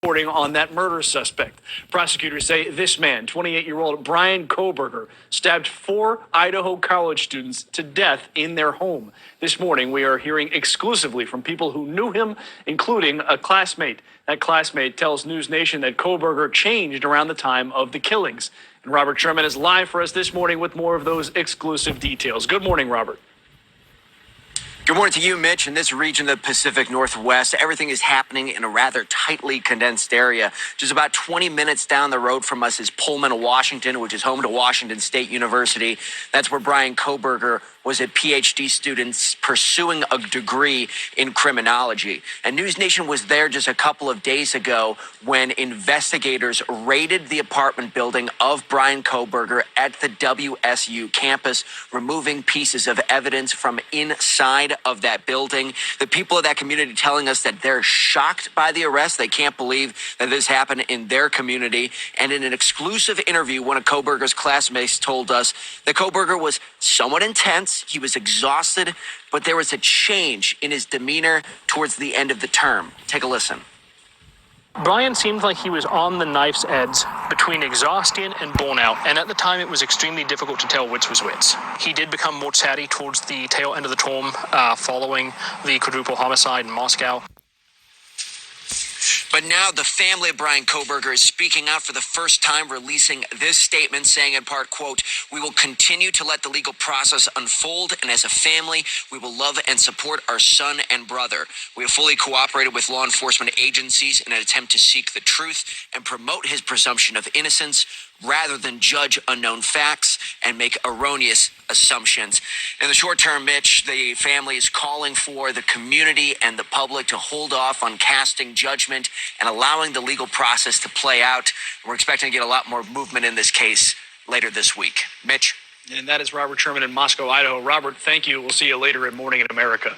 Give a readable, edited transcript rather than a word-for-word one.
reporting on that murder suspect. Prosecutors say this man, 28-year-old Bryan Kohberger, stabbed 4 Idaho college students to death in their home. This morning, we are hearing exclusively from people who knew him, including a classmate. That classmate tells News Nation that Kohberger changed around the time of the killings. And Robert Sherman is live for us this morning with more of those exclusive details. Good morning, Robert. Good morning to you, Mitch. In this region of the Pacific Northwest, everything is happening in a rather tightly condensed area. Just about 20 minutes down the road from us is Pullman, Washington, which is home to Washington State University. That's where Bryan Kohberger was a PhD student pursuing a degree in criminology. And News Nation was there just a couple of days ago when investigators raided the apartment building of Bryan Kohberger at the WSU campus, removing pieces of evidence from inside of that building. The people of that community telling us that they're shocked by the arrest. They can't believe that this happened in their community. And in an exclusive interview, one of Kohberger's classmates told us that Kohberger was somewhat intense. He was exhausted, but there was a change in his demeanor towards the end of the term. Take a listen. Bryan seemed like he was on the knife's edge between exhaustion and burnout, and at the time it was extremely difficult to tell which was which. He did become more chatty towards the tail end of the term following the quadruple homicide in Moscow. But now the family of Bryan Kohberger is speaking out for the first time, releasing this statement saying in part, quote, "We will continue to let the legal process unfold, and as a family, we will love and support our son and brother. We have fully cooperated with law enforcement agencies in an attempt to seek the truth and promote his presumption of innocence rather than judge unknown facts and make erroneous assumptions." In the short term, Mitch, the family is calling for the community and the public to hold off on casting judgment and allowing the legal process to play out. We're expecting to get a lot more movement in this case later this week. Mitch? And that is Robert Sherman in Moscow, Idaho. Robert, thank you. We'll see you later in Morning in America.